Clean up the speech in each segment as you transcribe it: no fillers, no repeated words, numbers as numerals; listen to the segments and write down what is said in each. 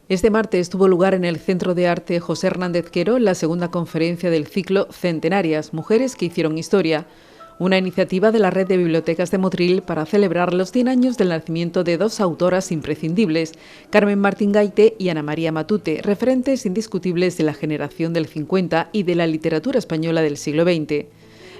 Este martes tuvo lugar en el Centro de Arte José Hernández Quero la segunda conferencia del ciclo Centenarias, Mujeres que hicieron historia, una iniciativa de la Red de Bibliotecas de Motril para celebrar los 100 años del nacimiento de dos autoras imprescindibles, Carmen Martín Gaite y Ana María Matute, referentes indiscutibles de la generación del 50 y de la literatura española del siglo XX.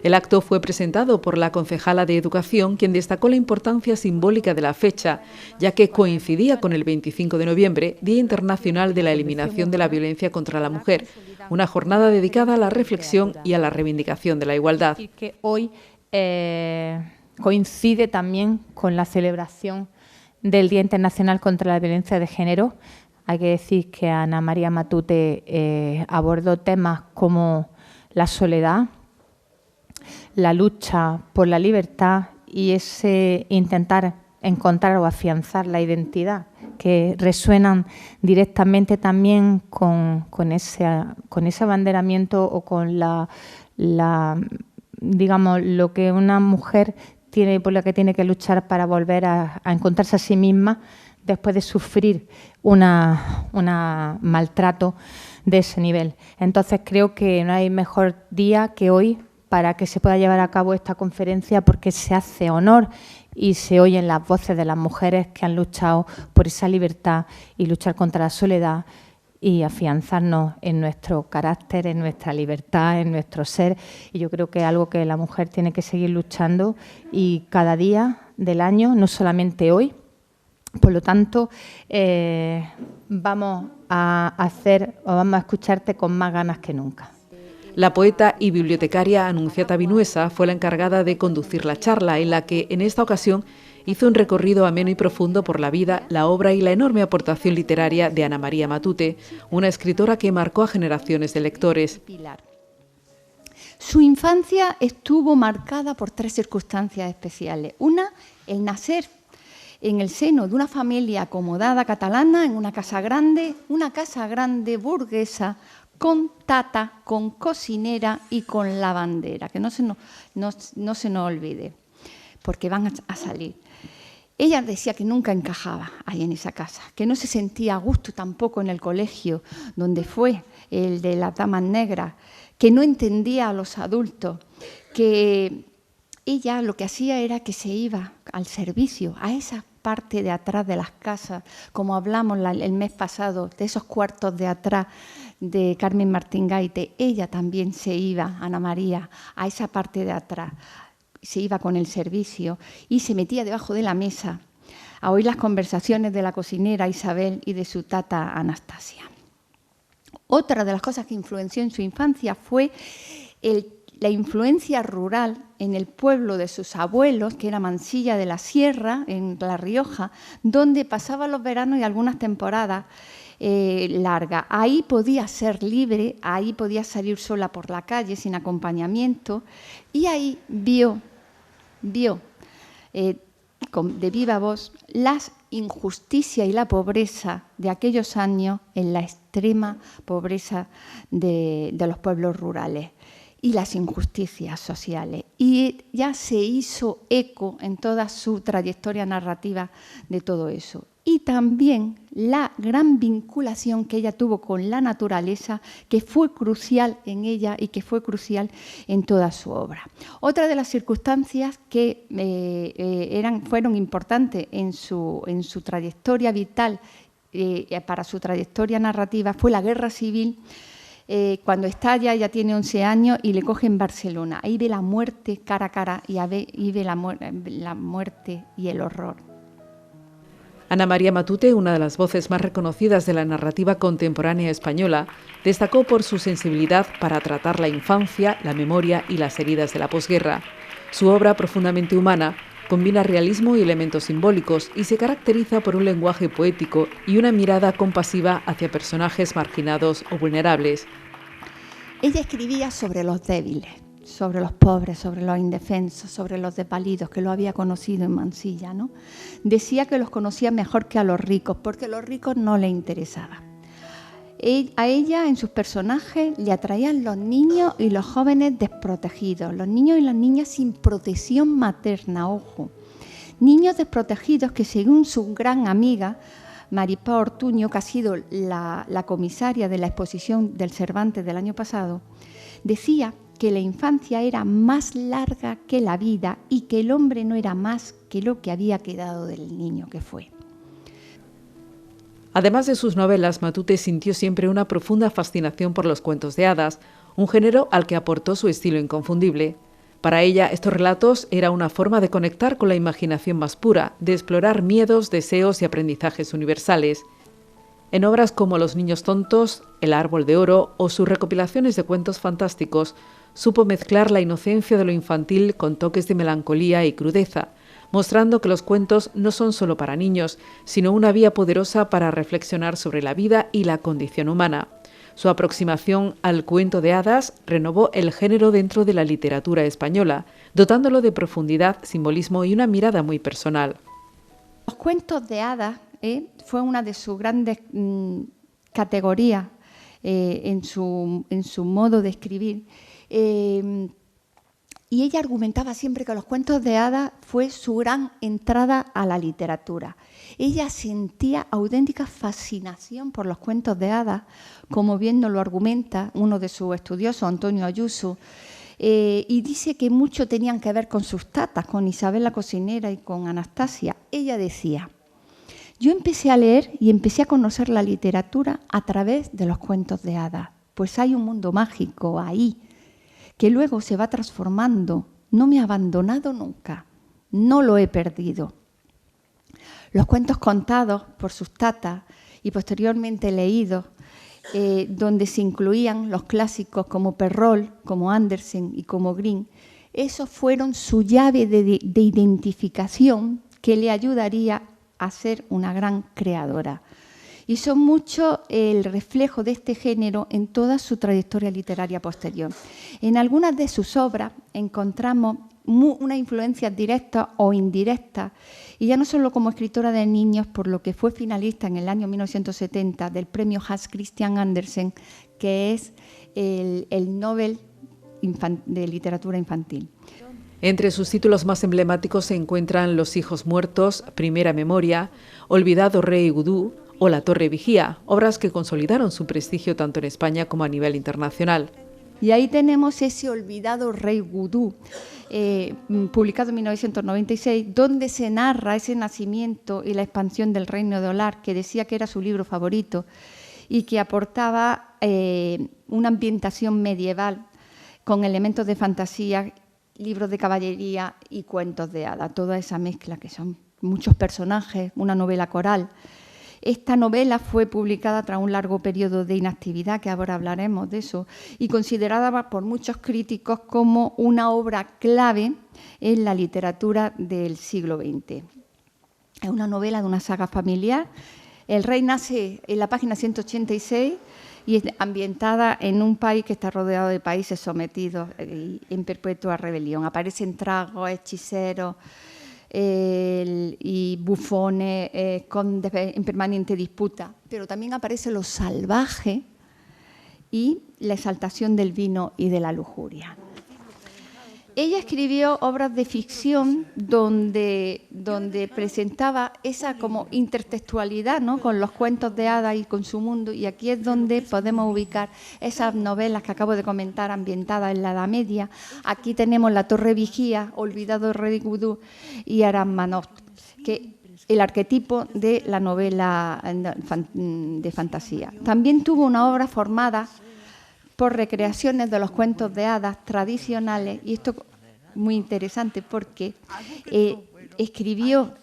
El acto fue presentado por la concejala de Educación, quien destacó la importancia simbólica de la fecha, ya que coincidía con el 25 de noviembre, Día Internacional de la Eliminación de la Violencia contra la Mujer, una jornada dedicada a la reflexión y a la reivindicación de la igualdad. Y que hoy coincide también con la celebración del Día Internacional contra la Violencia de Género. Hay que decir que Ana María Matute abordó temas como la soledad, la lucha por la libertad y ese intentar encontrar o afianzar la identidad, que resuenan directamente también con ese abanderamiento o con digamos, lo que una mujer tiene, por la que tiene que luchar para volver a encontrarse a sí misma después de sufrir un maltrato de ese nivel. Entonces creo que no hay mejor día que hoy para que se pueda llevar a cabo esta conferencia, porque se hace honor y se oyen las voces de las mujeres que han luchado por esa libertad y luchar contra la soledad y afianzarnos en nuestro carácter, en nuestra libertad, en nuestro ser. Y yo creo que es algo que la mujer tiene que seguir luchando y cada día del año, no solamente hoy. Por lo tanto, vamos a escucharte con más ganas que nunca. La poeta y bibliotecaria Anunciata Vinuesa fue la encargada de conducir la charla, en la que, en esta ocasión, hizo un recorrido ameno y profundo por la vida, la obra y la enorme aportación literaria de Ana María Matute, una escritora que marcó a generaciones de lectores. Su infancia estuvo marcada por tres circunstancias especiales. Una, el nacer en el seno de una familia acomodada catalana, en una casa grande burguesa, con tata, con cocinera y con lavandera, que no se nos olvide, porque van a salir. Ella decía que nunca encajaba ahí en esa casa, que no se sentía a gusto tampoco en el colegio donde fue, el de las damas negras, que no entendía a los adultos, que ella lo que hacía era que se iba al servicio, a esa parte de atrás de las casas, como hablamos el mes pasado, de esos cuartos de atrás de Carmen Martín Gaite. Ella también se iba, Ana María, a esa parte de atrás, se iba con el servicio y se metía debajo de la mesa a oír las conversaciones de la cocinera Isabel y de su tata Anastasia. Otra de las cosas que influenció en su infancia fue la influencia rural en el pueblo de sus abuelos, que era Mansilla de la Sierra, en La Rioja, donde pasaba los veranos y algunas temporadas largas. Ahí podía ser libre, ahí podía salir sola por la calle sin acompañamiento, y ahí vio de viva voz las injusticias y la pobreza de aquellos años, en la extrema pobreza de los pueblos rurales y las injusticias sociales. Y ya se hizo eco en toda su trayectoria narrativa de todo eso. Y también la gran vinculación que ella tuvo con la naturaleza, que fue crucial en ella y que fue crucial en toda su obra. Otra de las circunstancias que fueron importantes en su trayectoria vital, para su trayectoria narrativa, fue la Guerra Civil. Cuando estalla, ella tiene 11 años y le coge en Barcelona. Ahí ve la muerte cara a cara y ve la muerte y el horror. Ana María Matute, una de las voces más reconocidas de la narrativa contemporánea española, destacó por su sensibilidad para tratar la infancia, la memoria y las heridas de la posguerra. Su obra, profundamente humana, combina realismo y elementos simbólicos y se caracteriza por un lenguaje poético y una mirada compasiva hacia personajes marginados o vulnerables. Ella escribía sobre los débiles, sobre los pobres, sobre los indefensos, sobre los desvalidos, que lo había conocido en Mansilla, ¿no? Decía que los conocía mejor que a los ricos, porque a los ricos no le interesaba. A ella, en sus personajes, le atraían los niños y los jóvenes desprotegidos, los niños y las niñas sin protección materna, ojo. Niños desprotegidos que, según su gran amiga, Maripá Ortuño, que ha sido la comisaria de la exposición del Cervantes del año pasado, decía que la infancia era más larga que la vida y que el hombre no era más que lo que había quedado del niño que fue. Además de sus novelas, Matute sintió siempre una profunda fascinación por los cuentos de hadas, un género al que aportó su estilo inconfundible. Para ella, estos relatos era una forma de conectar con la imaginación más pura, de explorar miedos, deseos y aprendizajes universales. En obras como Los niños tontos, El árbol de oro o sus recopilaciones de cuentos fantásticos, supo mezclar la inocencia de lo infantil con toques de melancolía y crudeza, mostrando que los cuentos no son solo para niños, sino una vía poderosa para reflexionar sobre la vida y la condición humana. Su aproximación al cuento de hadas renovó el género dentro de la literatura española, dotándolo de profundidad, simbolismo y una mirada muy personal. Los cuentos de hadas fue una de sus grandes categorías en su modo de escribir. Y ella argumentaba siempre que los cuentos de hadas fue su gran entrada a la literatura. Ella sentía auténtica fascinación por los cuentos de hadas, como bien nos lo argumenta uno de sus estudiosos, Antonio Ayuso, y dice que mucho tenían que ver con sus tatas, con Isabel la cocinera y con Anastasia. Ella decía: yo empecé a leer y empecé a conocer la literatura a través de los cuentos de hadas, pues hay un mundo mágico ahí, que luego se va transformando. No me ha abandonado nunca, no lo he perdido. Los cuentos contados por sus tatas y posteriormente leídos, donde se incluían los clásicos como Perrault, como Andersen y como Grimm, esos fueron su llave de identificación que le ayudaría a ser una gran creadora. Y son mucho el reflejo de este género en toda su trayectoria literaria posterior. En algunas de sus obras encontramos una influencia directa o indirecta, y ya no solo como escritora de niños, por lo que fue finalista en el año 1970 del premio Hans Christian Andersen, que es el Nobel de literatura infantil. Entre sus títulos más emblemáticos se encuentran Los hijos muertos, Primera memoria, Olvidado rey Gudú o La torre vigía, obras que consolidaron su prestigio tanto en España como a nivel internacional. Y ahí tenemos ese Olvidado rey Gudú, publicado en 1996, donde se narra ese nacimiento y la expansión del reino de Olar, que decía que era su libro favorito y que aportaba una ambientación medieval con elementos de fantasía, libros de caballería y cuentos de hadas, toda esa mezcla que son muchos personajes, una novela coral. Esta novela fue publicada tras un largo periodo de inactividad, que ahora hablaremos de eso, y considerada por muchos críticos como una obra clave en la literatura del siglo XX. Es una novela de una saga familiar. El rey nace en la página 186 y es ambientada en un país que está rodeado de países sometidos en perpetua rebelión. Aparecen tragos, hechiceros y bufones en permanente disputa, pero también aparece lo salvaje y la exaltación del vino y de la lujuria. Ella escribió obras de ficción donde presentaba esa como intertextualidad, ¿no?, con los cuentos de hadas y con su mundo, y aquí es donde podemos ubicar esas novelas que acabo de comentar ambientadas en la Edad Media. Aquí tenemos La torre vigía, Olvidado rey Gudú y Aram-Manot, que el arquetipo de la novela de fantasía. También tuvo una obra formada por recreaciones de los cuentos de hadas tradicionales, y esto es muy interesante porque escribió,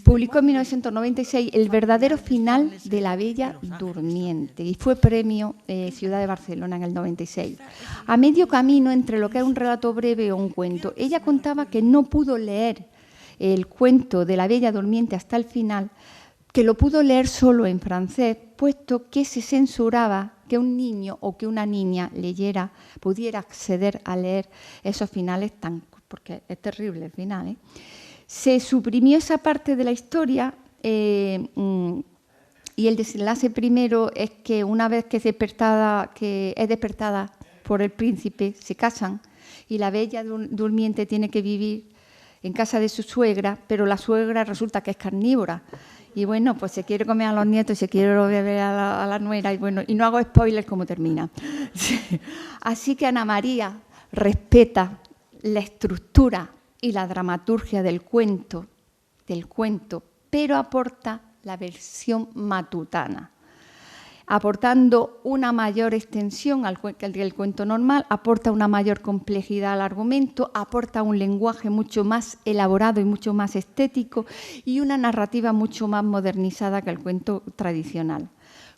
publicó en 1996 El verdadero final de la Bella Durmiente y fue premio Ciudad de Barcelona en el 96. A medio camino entre lo que es un relato breve o un cuento, ella contaba que no pudo leer el cuento de la Bella Durmiente hasta el final, que lo pudo leer solo en francés, puesto que se censuraba que un niño o que una niña pudiera acceder a leer esos finales porque es terrible el final, ¿eh? Se suprimió esa parte de la historia y el desenlace primero es que una vez que es despertada por el príncipe, se casan y la Bella Durmiente tiene que vivir en casa de su suegra, pero la suegra resulta que es carnívora. Y bueno, pues se quiere comer a los nietos, se quiere beber a la nuera, y bueno, y no hago spoilers cómo termina. Sí. Así que Ana María respeta la estructura y la dramaturgia del cuento, pero aporta la versión matutana, aportando una mayor extensión del cuento normal, aporta una mayor complejidad al argumento, aporta un lenguaje mucho más elaborado y mucho más estético y una narrativa mucho más modernizada que el cuento tradicional,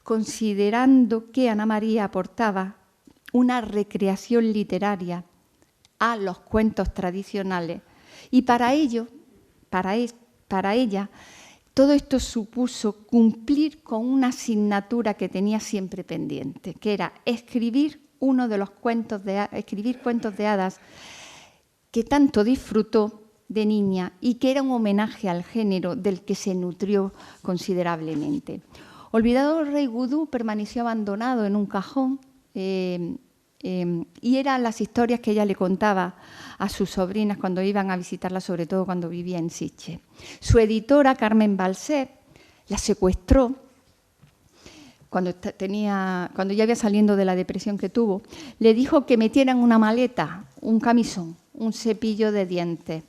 considerando que Ana María aportaba una recreación literaria a los cuentos tradicionales y para ella, todo esto supuso cumplir con una asignatura que tenía siempre pendiente, que era escribir cuentos de hadas que tanto disfrutó de niña y que era un homenaje al género del que se nutrió considerablemente. Olvidado Rey Vudú permaneció abandonado en un cajón y eran las historias que ella le contaba a sus sobrinas cuando iban a visitarla, sobre todo cuando vivía en Sitges. Su editora, Carmen Balset, la secuestró cuando ya iba saliendo de la depresión que tuvo. Le dijo que metieran una maleta, un camisón, un cepillo de dientes,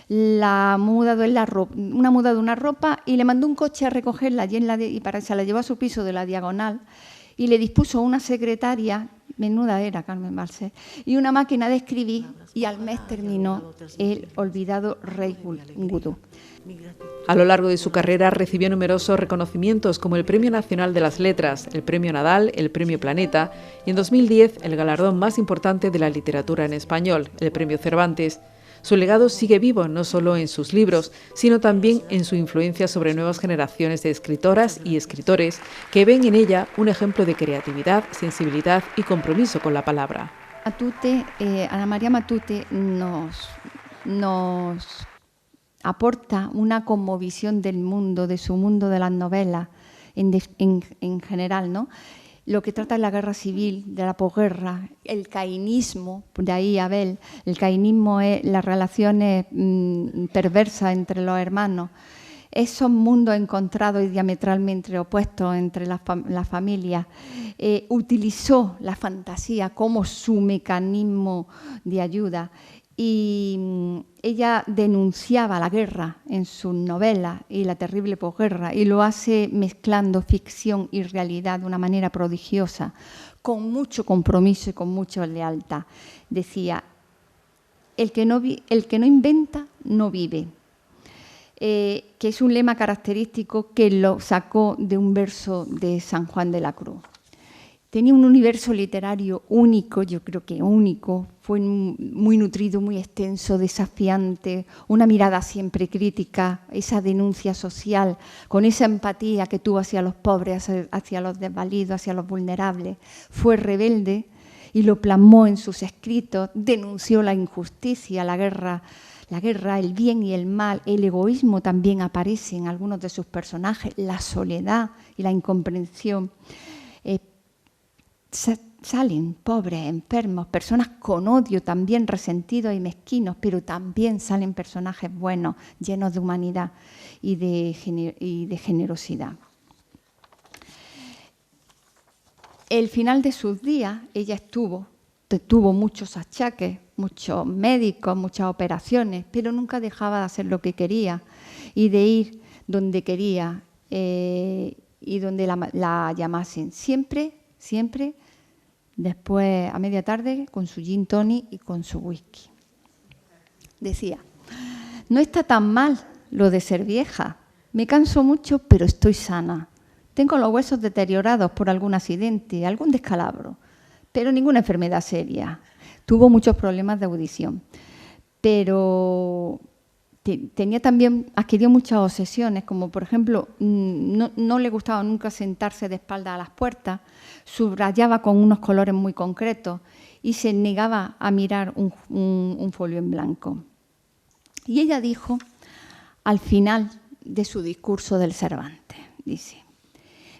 una muda de una ropa y le mandó un coche a recogerla y se la llevó a su piso de la Diagonal y le dispuso una secretaria, menuda era Carmen Balset, y una máquina de escribir, y al mes terminó El olvidado Rey Vudú. A lo largo de su carrera recibió numerosos reconocimientos como el Premio Nacional de las Letras, el Premio Nadal, el Premio Planeta y en 2010 el galardón más importante de la literatura en español, el Premio Cervantes. Su legado sigue vivo no solo en sus libros, sino también en su influencia sobre nuevas generaciones de escritoras y escritores que ven en ella un ejemplo de creatividad, sensibilidad y compromiso con la palabra. Ana María Matute nos aporta una conmovisión del mundo, de su mundo de las novelas en general, ¿no? Lo que trata de la guerra civil, de la posguerra, el cainismo, de ahí Abel, el cainismo es las relaciones perversas entre los hermanos, esos mundos encontrados y diametralmente opuestos entre las familias. Utilizó la fantasía como su mecanismo de ayuda y ella denunciaba la guerra en sus novelas y la terrible posguerra y lo hace mezclando ficción y realidad de una manera prodigiosa, con mucho compromiso y con mucha lealtad. Decía, el que no inventa no vive, que es un lema característico que lo sacó de un verso de San Juan de la Cruz. Tenía un universo literario único, yo creo que único, fue muy nutrido, muy extenso, desafiante, una mirada siempre crítica, esa denuncia social, con esa empatía que tuvo hacia los pobres, hacia los desvalidos, hacia los vulnerables. Fue rebelde y lo plasmó en sus escritos, denunció la injusticia, la guerra, el bien y el mal, el egoísmo también aparece en algunos de sus personajes, la soledad y la incomprensión. Salen pobres, enfermos, personas con odio, también resentidos y mezquinos, pero también salen personajes buenos, llenos de humanidad y de generosidad. El final de sus días, ella tuvo muchos achaques, muchos médicos, muchas operaciones, pero nunca dejaba de hacer lo que quería y de ir donde quería y donde la llamasen. Siempre después, a media tarde, con su gin tonic y con su whisky. Decía, no está tan mal lo de ser vieja. Me canso mucho, pero estoy sana. Tengo los huesos deteriorados por algún accidente, algún descalabro, pero ninguna enfermedad seria. Tuvo muchos problemas de audición, pero adquirió muchas obsesiones, como por ejemplo, no le gustaba nunca sentarse de espalda a las puertas, subrayaba con unos colores muy concretos y se negaba a mirar un folio en blanco. Y ella dijo, al final de su discurso del Cervantes, dice,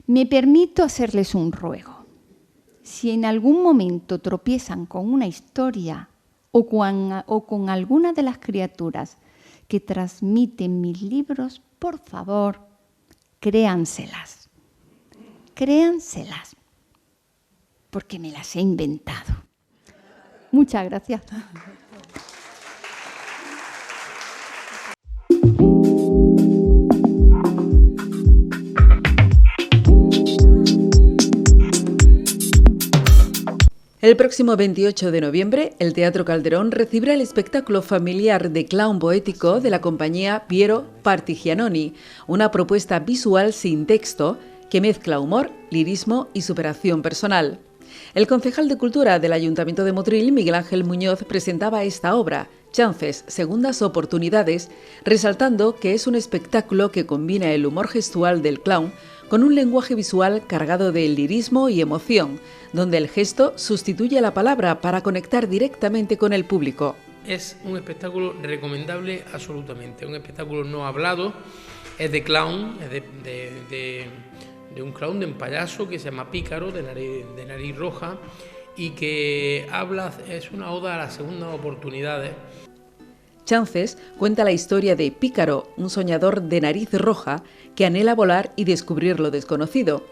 me permito hacerles un ruego. Si en algún momento tropiezan con una historia o con alguna de las criaturas que transmiten mis libros, por favor, créanselas. Créanselas, porque me las he inventado. Muchas gracias. El próximo 28 de noviembre, el Teatro Calderón recibirá el espectáculo familiar de clown poético de la compañía Piero Partigianoni, una propuesta visual sin texto que mezcla humor, lirismo y superación personal. El concejal de Cultura del Ayuntamiento de Motril, Miguel Ángel Muñoz, presentaba esta obra, Chances, segundas oportunidades, resaltando que es un espectáculo que combina el humor gestual del clown con un lenguaje visual cargado de lirismo y emoción, donde el gesto sustituye a la palabra para conectar directamente con el público. Es un espectáculo recomendable absolutamente, un espectáculo no hablado, es de clown, es de un clown, de un payaso que se llama Pícaro, de nariz roja, y que habla, es una oda a las segundas oportunidades. Chances cuenta la historia de Pícaro, un soñador de nariz roja que anhela volar y descubrir lo desconocido.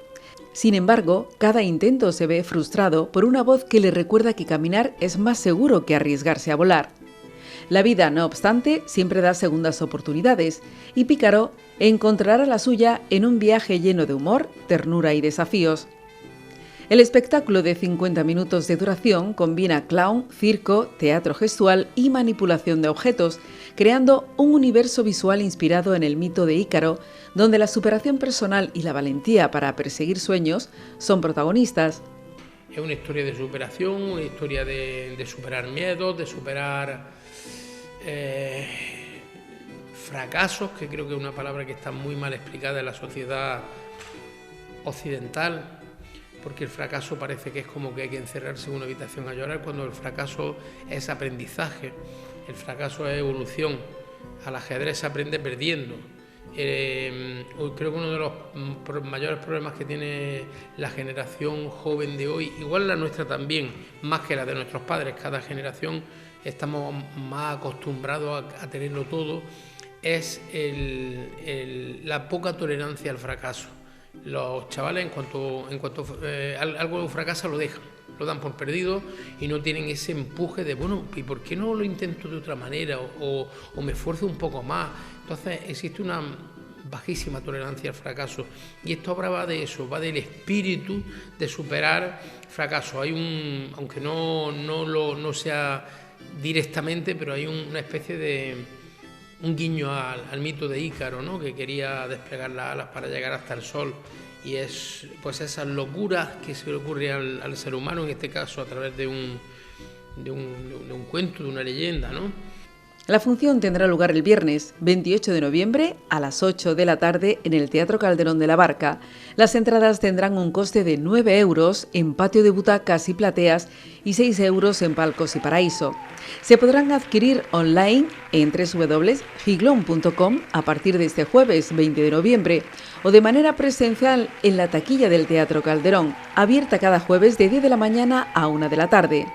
Sin embargo, cada intento se ve frustrado por una voz que le recuerda que caminar es más seguro que arriesgarse a volar. La vida, no obstante, siempre da segundas oportunidades y Pícaro encontrará la suya en un viaje lleno de humor, ternura y desafíos. El espectáculo de 50 minutos de duración combina clown, circo, teatro gestual y manipulación de objetos, creando un universo visual inspirado en el mito de Ícaro, donde la superación personal y la valentía para perseguir sueños son protagonistas. Es una historia de superación, una historia de superar miedos, de superar fracasos, que creo que es una palabra que está muy mal explicada en la sociedad occidental, porque el fracaso parece que es como que hay que encerrarse en una habitación a llorar, cuando el fracaso es aprendizaje, el fracaso es evolución, al ajedrez se aprende perdiendo. Creo que uno de los mayores problemas que tiene la generación joven de hoy, igual la nuestra también, más que la de nuestros padres, cada generación estamos más acostumbrados a tenerlo todo, es la poca tolerancia al fracaso. Los chavales, en cuanto algo fracasa, lo dejan, lo dan por perdido y no tienen ese empuje de, bueno, ¿y por qué no lo intento de otra manera o me esfuerzo un poco más? Entonces existe una bajísima tolerancia al fracaso y esta obra va de eso, va del espíritu de superar fracaso. Hay aunque no sea directamente, pero hay una especie de un guiño al mito de Ícaro, ¿no?, que quería desplegar las alas para llegar hasta el sol, y es pues esas locuras que se le ocurre al ser humano, en este caso a través de un cuento, de una leyenda, ¿no? La función tendrá lugar el viernes 28 de noviembre a las 8 de la tarde en el Teatro Calderón de la Barca. Las entradas tendrán un coste de 9 euros en patio de butacas y plateas y 6 euros en palcos y paraíso. Se podrán adquirir online en www.giglon.com a partir de este jueves 20 de noviembre o de manera presencial en la taquilla del Teatro Calderón, abierta cada jueves de 10 de la mañana a 1 de la tarde.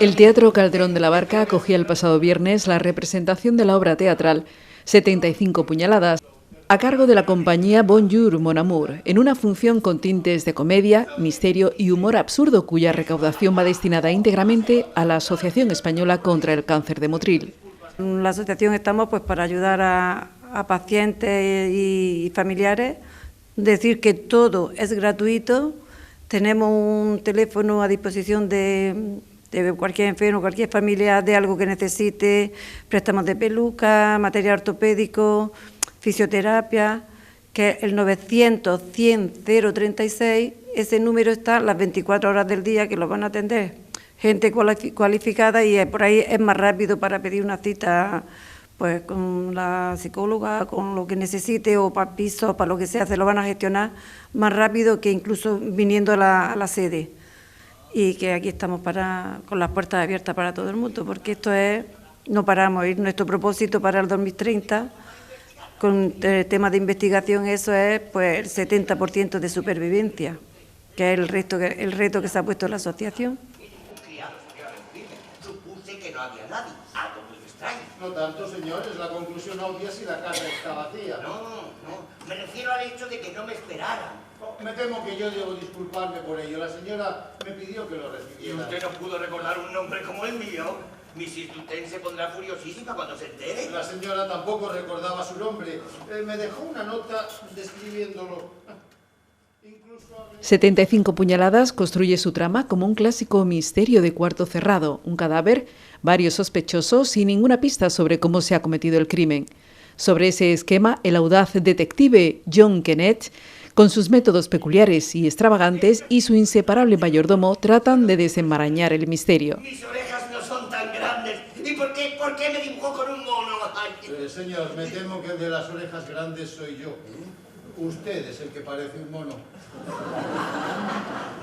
El Teatro Calderón de la Barca acogía el pasado viernes la representación de la obra teatral 75 puñaladas, a cargo de la compañía Bonjour Mon Amour, en una función con tintes de comedia, misterio y humor absurdo, cuya recaudación va destinada íntegramente a la Asociación Española contra el Cáncer de Motril. En la asociación estamos pues para ayudar a pacientes y familiares, decir que todo es gratuito, tenemos un teléfono a disposición de cualquier enfermo, cualquier familia de algo que necesite, préstamos de peluca, material ortopédico, fisioterapia, que es el 900-100-036, ese número está las 24 horas del día que lo van a atender gente cualificada y por ahí es más rápido para pedir una cita pues con la psicóloga, con lo que necesite, o para pisos, para lo que sea, se lo van a gestionar más rápido que incluso viniendo a la sede. Y que aquí estamos con las puertas abiertas para todo el mundo, porque esto es, no paramos, y nuestro propósito para el 2030, con el tema de investigación, eso es pues el 70% de supervivencia, que es el reto que se ha puesto la asociación. Supuse que no había nadie, algo muy extraño. No tanto, señores, la conclusión obvia si la casa está vacía. No, me refiero al hecho de que no me esperaran. Me temo que yo debo disculparme por ello. La señora me pidió que lo recibiera. ¿Y usted no pudo recordar un nombre como el mío? Mrs. Dutton se pondrá furiosísima cuando se entere. La señora tampoco recordaba su nombre. Me dejó una nota describiéndolo. 75 puñaladas construye su trama como un clásico misterio de cuarto cerrado, un cadáver, varios sospechosos y ninguna pista sobre cómo se ha cometido el crimen. Sobre ese esquema, el audaz detective John Kenneth, con sus métodos peculiares y extravagantes, y su inseparable mayordomo tratan de desenmarañar el misterio. Mis orejas no son tan grandes. ¿Y por qué me dibujó con un mono? Señor, me temo que el de las orejas grandes soy yo. Usted es el que parece un mono.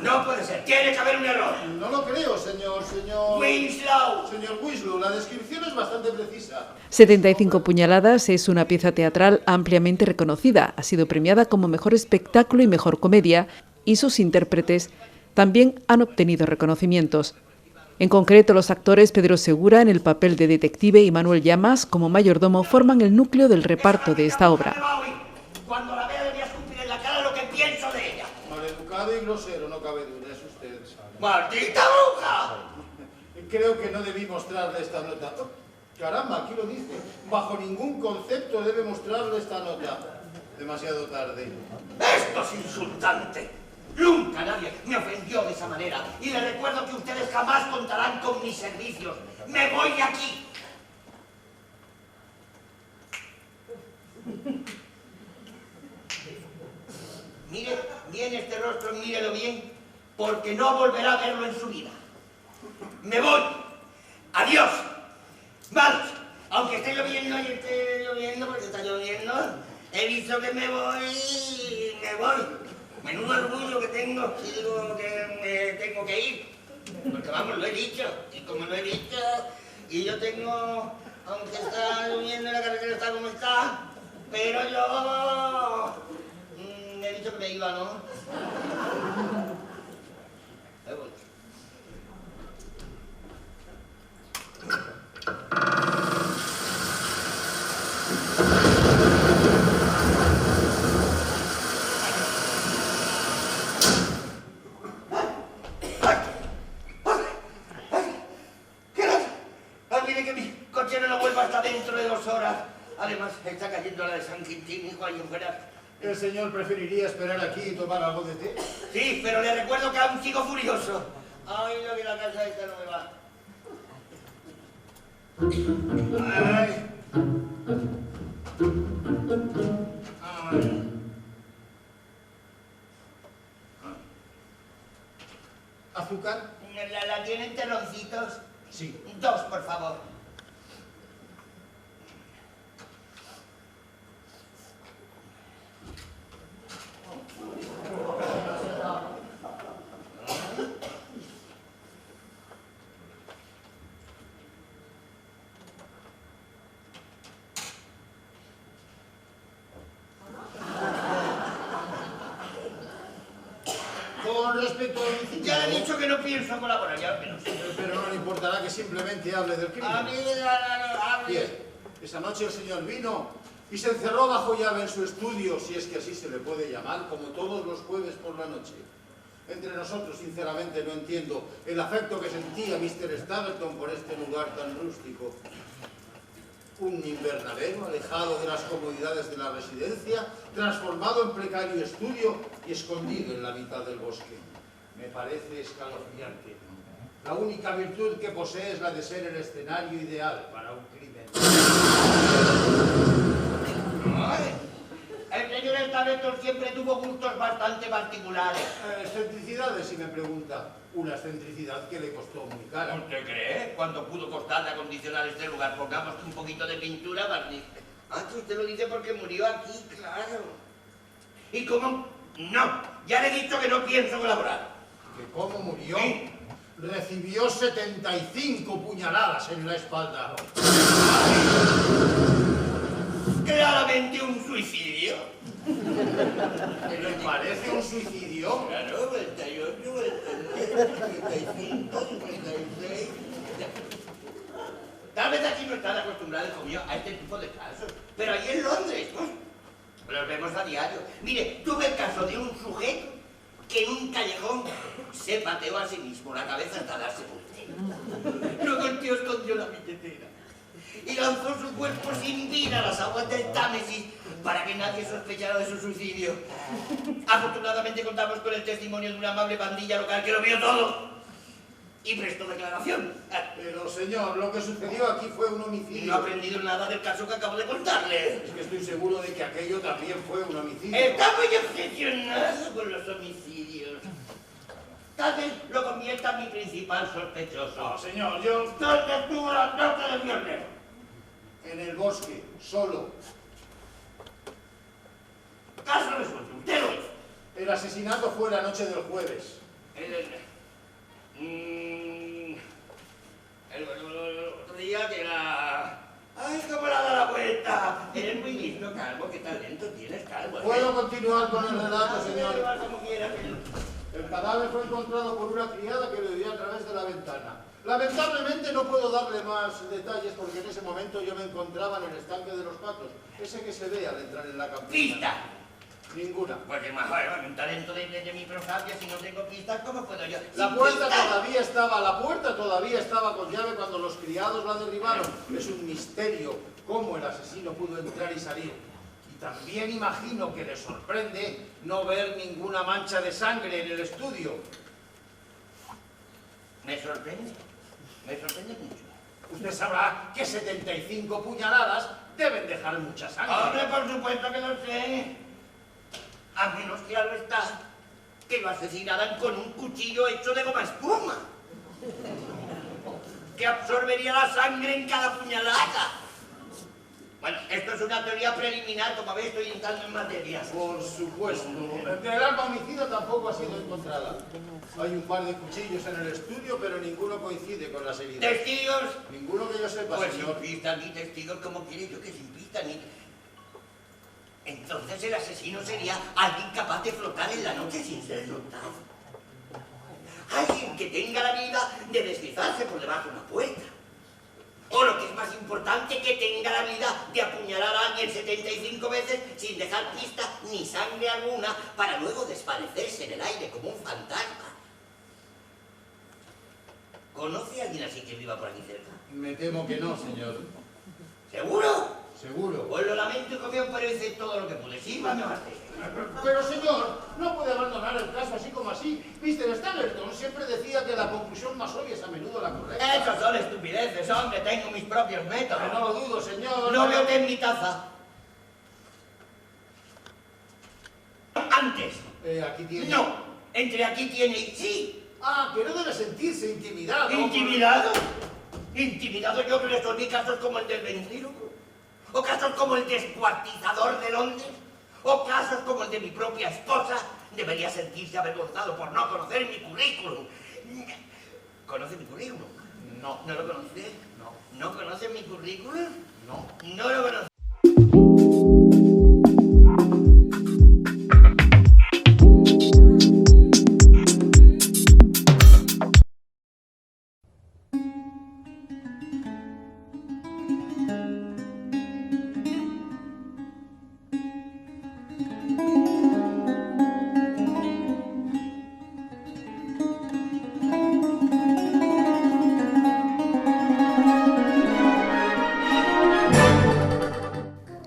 No puede ser, tiene que haber un error. No lo creo, señor. Winslow. Señor Winslow, la descripción es bastante precisa. 75 puñaladas es una pieza teatral ampliamente reconocida. Ha sido premiada como mejor espectáculo y mejor comedia, y sus intérpretes también han obtenido reconocimientos. En concreto, los actores Pedro Segura en el papel de detective y Manuel Llamas como mayordomo forman el núcleo del reparto de esta obra. Cuando la vea, le voy a escupir en la cara lo que pienso de ella. Maleducado y grosero, no cabe duda, es usted. ¡Maldita bruja! Creo que no debí mostrarle esta nota. Oh, caramba, aquí lo dice. Bajo ningún concepto debe mostrarle esta nota. Demasiado tarde. Esto es insultante. Nunca nadie me ofendió de esa manera. Y les recuerdo que ustedes jamás contarán con mis servicios. ¡Me voy de aquí! Mire bien este rostro, mírelo bien, porque no volverá a verlo en su vida. ¡Me voy! ¡Adiós! ¡Vamos! Aunque esté lloviendo y esté lloviendo, porque está lloviendo, he visto que me voy. Menudo orgullo que tengo si digo que me tengo que ir. Porque vamos, lo he dicho. Y como lo he dicho, y yo tengo, aunque está lloviendo, la carretera está como está, pero yo he dicho que me iba, ¿no? Me voy. Hasta dentro de 2 horas. Además, está cayendo la de San Quintín, hijo, ahí fuera. ¿El señor preferiría esperar aquí y tomar algo de té? Sí, pero le recuerdo que aún sigo furioso. Ay, lo que la casa esta no me va. Ay. Ay. ¿Azúcar? ¿La tienen terroncitos? Sí. 2, por favor. Con respecto al homicidio... Ya le he dicho que no pienso colaborar, ya lo menos. Pero no le importará que simplemente hable del crimen. A mí, hable. Bien, esa noche el señor vino y se encerró bajo llave en su estudio, si es que así se le puede llamar, como todos los jueves por la noche. Entre nosotros, sinceramente, no entiendo el afecto que sentía Mr. Stapleton por este lugar tan rústico. Un invernadero alejado de las comodidades de la residencia, transformado en precario estudio y escondido en la mitad del bosque. Me parece escalofriante. La única virtud que posee es la de ser el escenario ideal para un crimen. Ay, señor Establetor siempre tuvo gustos bastante particulares. Excentricidades, si me pregunta. Una excentricidad que le costó muy cara. ¿Usted cree? ¿Cuánto pudo costar de acondicionar este lugar? Pongamos un poquito de pintura, barniz. Ah, que usted lo dice porque murió aquí, claro. ¿Y cómo? No, ya le he dicho que no pienso colaborar. ¿Que cómo murió? ¿Sí? Recibió 75 puñaladas en la espalda. Claramente un suicidio. ¿Le parece un suicidio? Claro, 48, 49, 55, 56. Tal vez aquí no están acostumbrados, hijo mío, a este tipo de casos. Pero ahí en Londres, pues, los vemos a diario. Mire, tuve el caso de un sujeto que en un callejón se pateó a sí mismo la cabeza hasta darse vuelta. Luego el tío escondió la billetera y lanzó su cuerpo sin vida a las aguas del Támesis para que nadie sospechara de su suicidio. Afortunadamente contamos con el testimonio de una amable pandilla local que lo vio todo y prestó declaración. Pero, señor, lo que sucedió aquí fue un homicidio. No ha aprendido nada del caso que acabo de contarle. Es que estoy seguro de que aquello también fue un homicidio. Está muy obsesionado con los homicidios. Tal vez lo convierta en mi principal sospechoso. No, señor, yo... ¿Dónde estuvo la noche del viernes? En el bosque, solo. Caso resuelto, usted lo hizo. El asesinato fue la noche del jueves. El otro día que era... ¡Ay, cómo la da la vuelta! Eres muy listo, Calvo. ¿Qué talento tienes, Calvo? ¿Puedo continuar con el relato, señor? Como quiera, El cadáver fue encontrado por una criada que lo vio a través de la ventana. Lamentablemente no puedo darle más detalles porque en ese momento yo me encontraba en el estanque de los patos, ese que se ve al entrar en la campana. ¡Pista! Ninguna. Pues es mejor, un talento de mi prosapia, si no tengo pistas, ¿cómo puedo yo? La puerta todavía estaba con llave cuando los criados la derribaron. Es un misterio cómo el asesino pudo entrar y salir. Y también imagino que le sorprende no ver ninguna mancha de sangre en el estudio. Me sorprende mucho. Usted sabrá que 75 puñaladas deben dejar mucha sangre. Hombre, por supuesto que lo sé. A menos, claro está, que lo asesinaran con un cuchillo hecho de goma espuma, que absorbería la sangre en cada puñalada. Bueno, esto es una teoría preliminar, como veis, estoy entrando en materia. Por supuesto. El arma homicida tampoco ha sido encontrada. Hay un par de cuchillos en el estudio, pero ninguno coincide con las heridas. ¿Testigos? Ninguno que yo sepa, Pues señor. sin pistas ni testigos, como quiere yo que sin pistas ni... Entonces el asesino sería alguien capaz de flotar en la noche sin ser notado. Alguien que tenga la habilidad de deslizarse por debajo de una puerta. O lo que es más importante, que tenga la habilidad de apuñalar a alguien 75 veces sin dejar pista ni sangre alguna para luego desvanecerse en el aire como un fantasma. ¿Conoce a alguien así que viva por aquí cerca? Me temo que no, señor. ¿Seguro? Seguro. Pues lo lamento, que me parece todo lo que pude. Sírvame más té. Pero, señor, no puede abandonar el caso así como así. Mr. Stapleton siempre decía que la conclusión más obvia es a menudo la correcta. Esos son estupideces, hombre. Tengo mis propios métodos. Pero no lo dudo, señor. No veo té en mi taza. Antes. Aquí tiene... No. Entre aquí tiene y sí. Ah, que no debe sentirse intimidado. ¿Intimidado? ¿Intimidado? Yo que resolví casos como el del ventríloco. O casos como el descuartizador de Londres. O casos como el de mi propia esposa. Debería sentirse avergonzado por no conocer mi currículum. ¿Conoce mi currículum? No. ¿No lo conoce? No. ¿No conoce mi currículum? No. No lo conoce.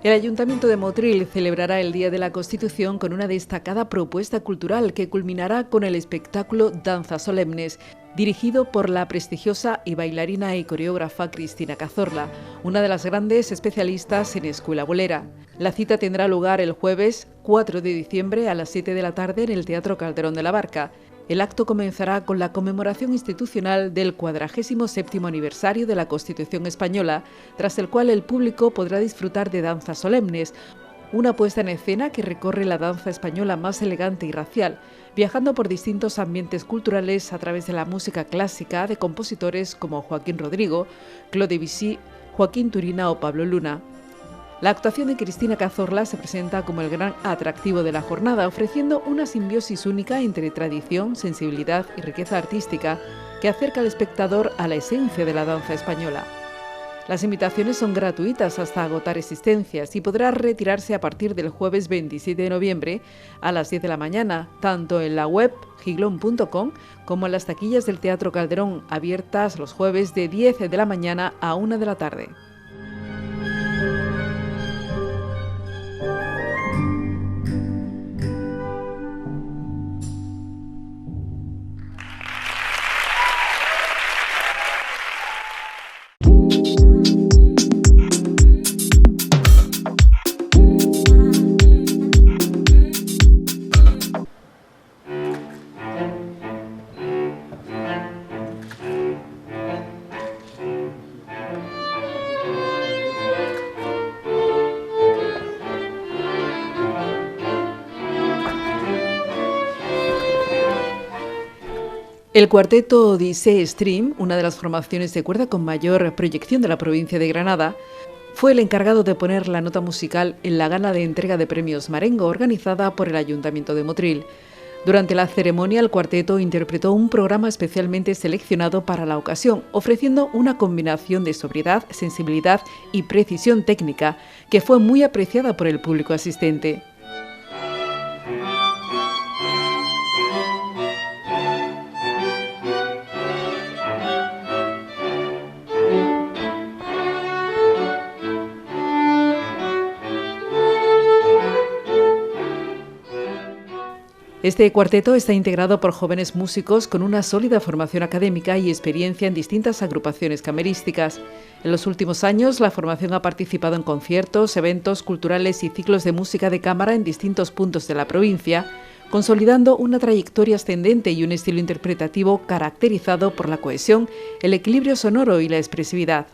El Ayuntamiento de Motril celebrará el Día de la Constitución con una destacada propuesta cultural que culminará con el espectáculo Danzas Solemnes, dirigido por la prestigiosa y bailarina y coreógrafa Cristina Cazorla, una de las grandes especialistas en escuela bolera. La cita tendrá lugar el jueves 4 de diciembre a las 7 de la tarde en el Teatro Calderón de la Barca. El acto comenzará con la conmemoración institucional del 47º aniversario de la Constitución Española, tras el cual el público podrá disfrutar de danzas solemnes, una puesta en escena que recorre la danza española más elegante y racial, viajando por distintos ambientes culturales a través de la música clásica de compositores como Joaquín Rodrigo, Claude Debussy, Joaquín Turina o Pablo Luna. La actuación de Cristina Cazorla se presenta como el gran atractivo de la jornada, ofreciendo una simbiosis única entre tradición, sensibilidad y riqueza artística que acerca al espectador a la esencia de la danza española. Las invitaciones son gratuitas hasta agotar existencias y podrá retirarse a partir del jueves 27 de noviembre a las 10 de la mañana, tanto en la web giglón.com como en las taquillas del Teatro Calderón, abiertas los jueves de 10 de la mañana a 1 de la tarde. El cuarteto Odisea Stream, una de las formaciones de cuerda con mayor proyección de la provincia de Granada, fue el encargado de poner la nota musical en la gala de entrega de premios Marengo organizada por el Ayuntamiento de Motril. Durante la ceremonia, el cuarteto interpretó un programa especialmente seleccionado para la ocasión, ofreciendo una combinación de sobriedad, sensibilidad y precisión técnica que fue muy apreciada por el público asistente. Este cuarteto está integrado por jóvenes músicos con una sólida formación académica y experiencia en distintas agrupaciones camerísticas. En los últimos años, la formación ha participado en conciertos, eventos culturales y ciclos de música de cámara en distintos puntos de la provincia, consolidando una trayectoria ascendente y un estilo interpretativo caracterizado por la cohesión, el equilibrio sonoro y la expresividad.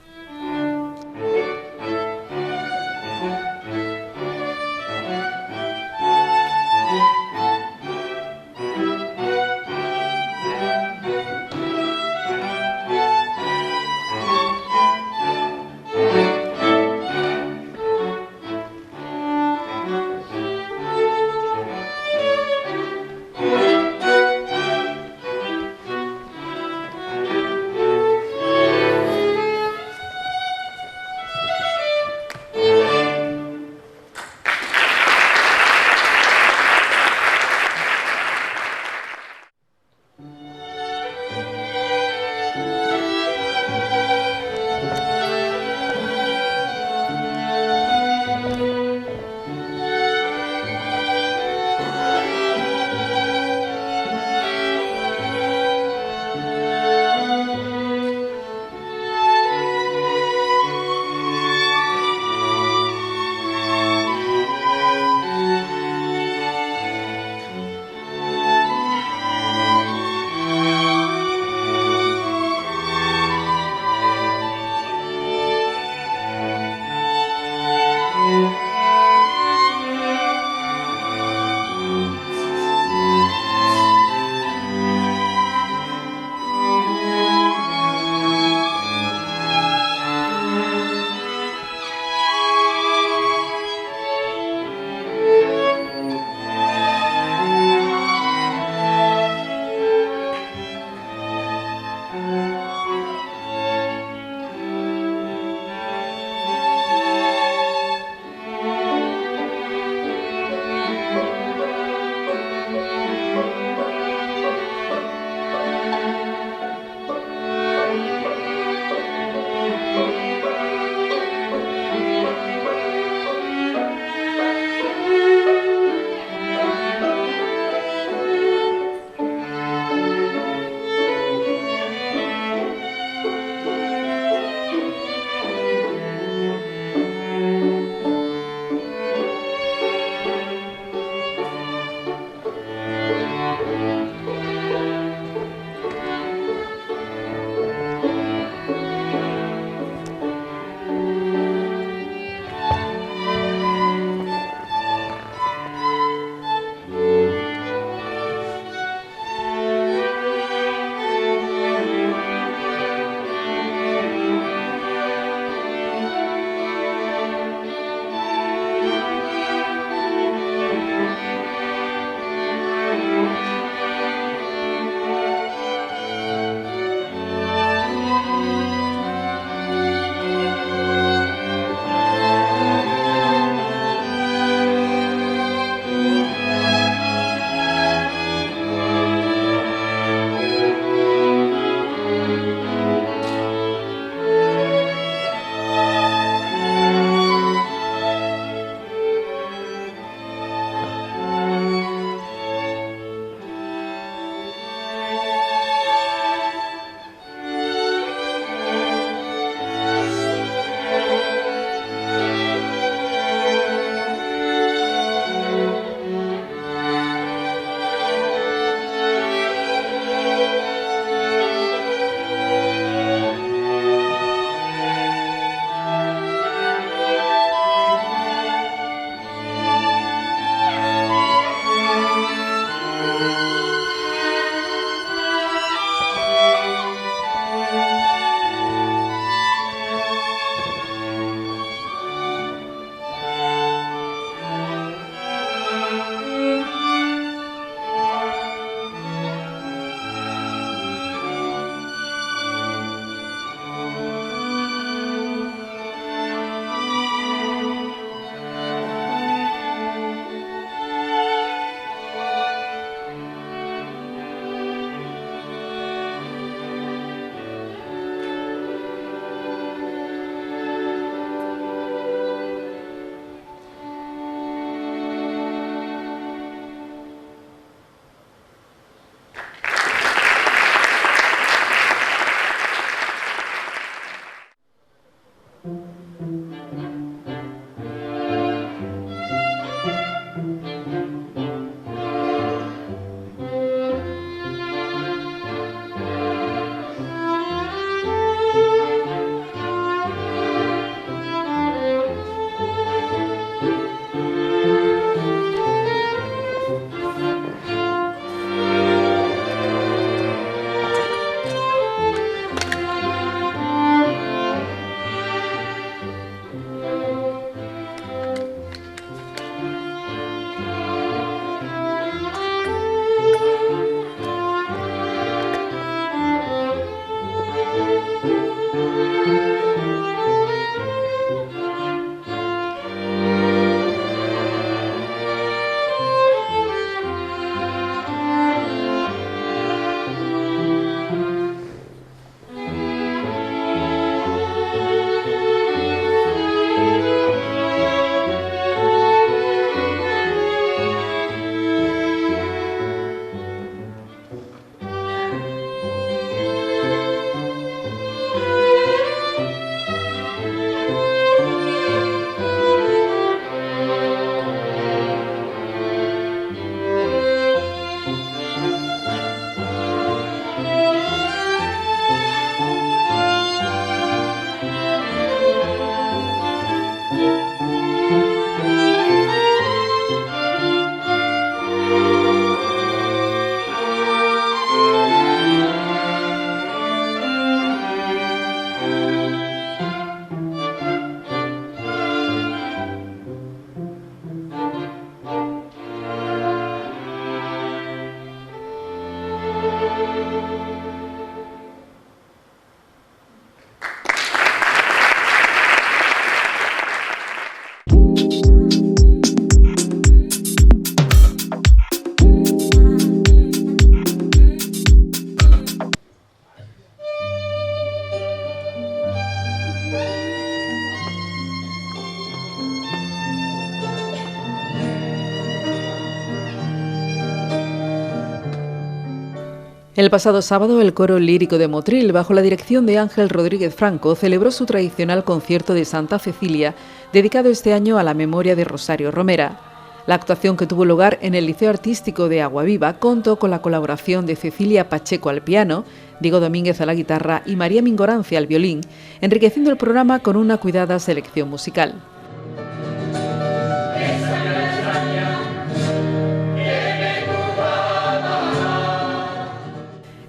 El pasado sábado, el Coro Lírico de Motril, bajo la dirección de Ángel Rodríguez Franco, celebró su tradicional concierto de Santa Cecilia, dedicado este año a la memoria de Rosario Romera. La actuación, que tuvo lugar en el Liceo Artístico de Aguaviva, contó con la colaboración de Cecilia Pacheco al piano, Diego Domínguez a la guitarra y María Mingorancia al violín, enriqueciendo el programa con una cuidada selección musical.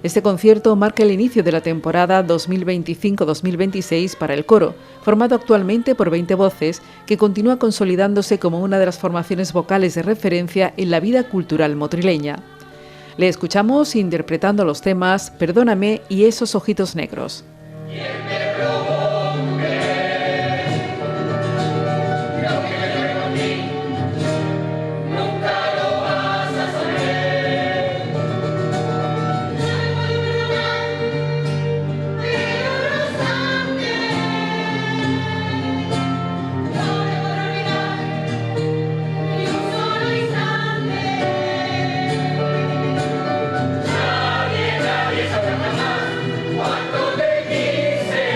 Este concierto marca el inicio de la temporada 2025-2026 para el coro, formado actualmente por 20 voces, que continúa consolidándose como una de las formaciones vocales de referencia en la vida cultural motrileña. Le escuchamos interpretando los temas Perdóname y Esos ojitos negros. Cuánto te quise.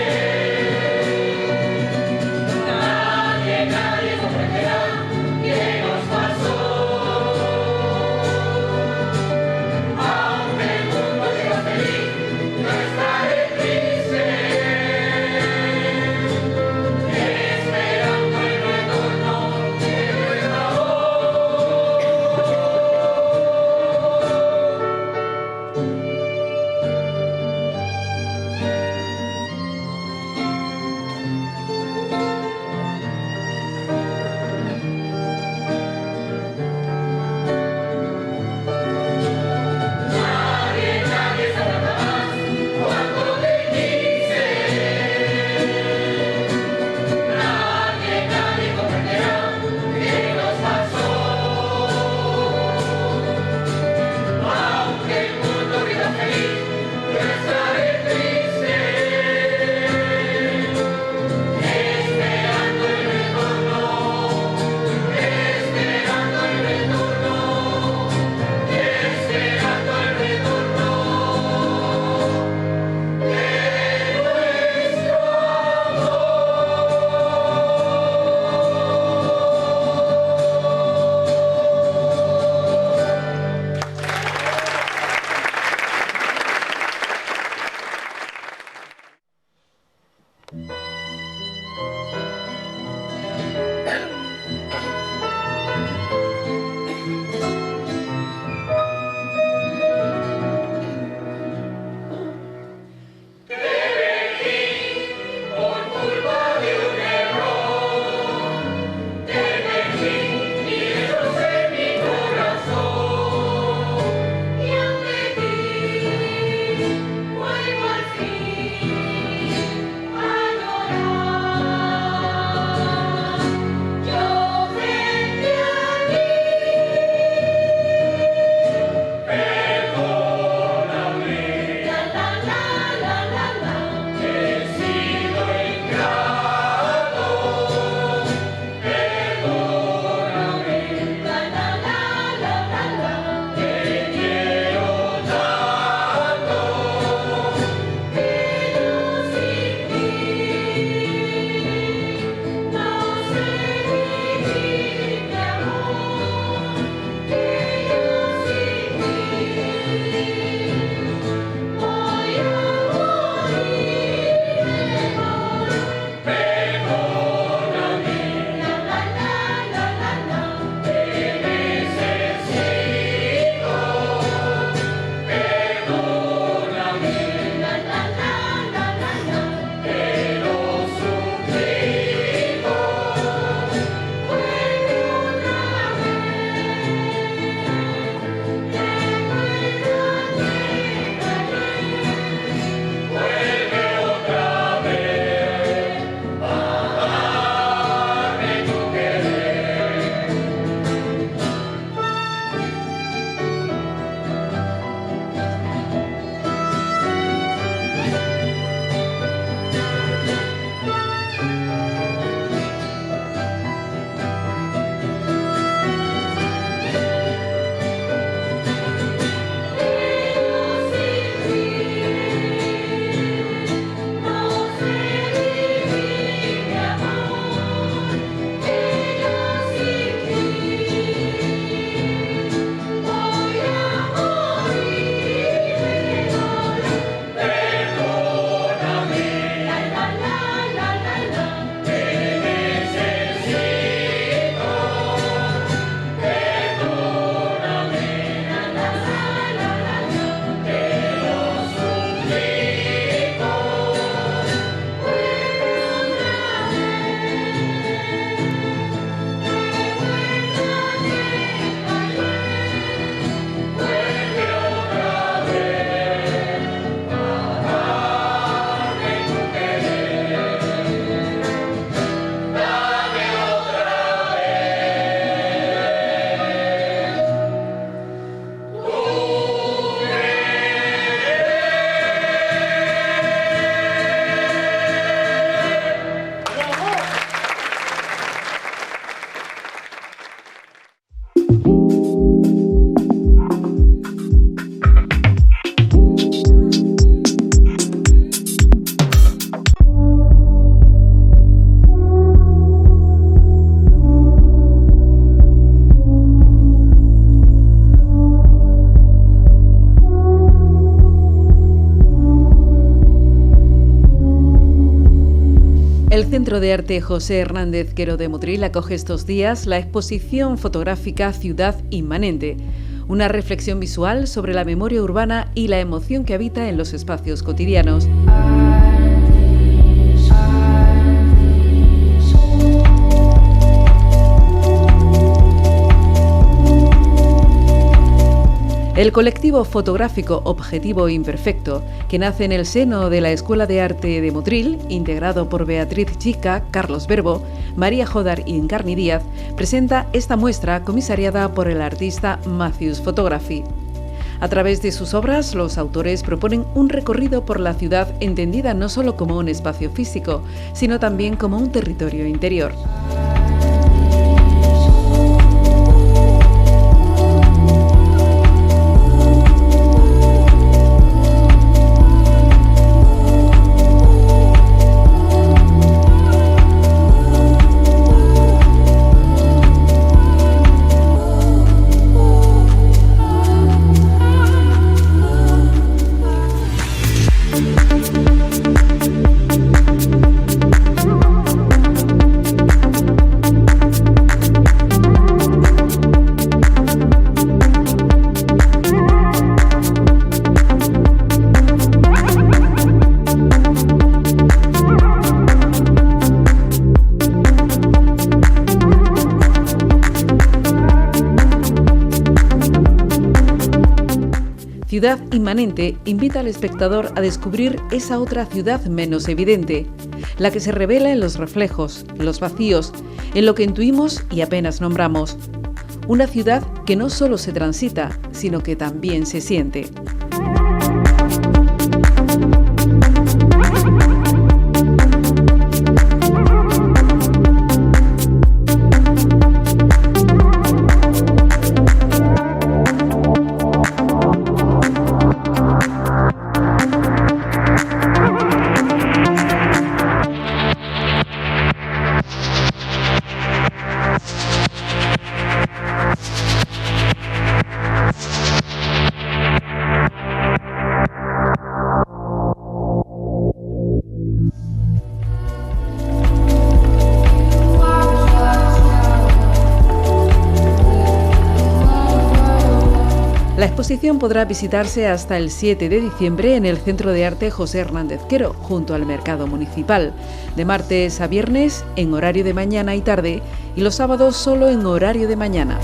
El Centro de Arte José Hernández Quero de Motril acoge estos días la exposición fotográfica Ciudad Inmanente, una reflexión visual sobre la memoria urbana y la emoción que habita en los espacios cotidianos. El colectivo fotográfico Objetivo Imperfecto, que nace en el seno de la Escuela de Arte de Motril, integrado por Beatriz Chica, Carlos Verbo, María Jodar y Encarni Díaz, presenta esta muestra comisariada por el artista Matthews Photography. A través de sus obras, los autores proponen un recorrido por la ciudad entendida no solo como un espacio físico, sino también como un territorio interior. Ciudad Inmanente invita al espectador a descubrir esa otra ciudad menos evidente, la que se revela en los reflejos, en los vacíos, en lo que intuimos y apenas nombramos. Una ciudad que no solo se transita, sino que también se siente. La exposición podrá visitarse hasta el 7 de diciembre en el Centro de Arte José Hernández Quero, junto al Mercado Municipal, de martes a viernes en horario de mañana y tarde y los sábados solo en horario de mañana.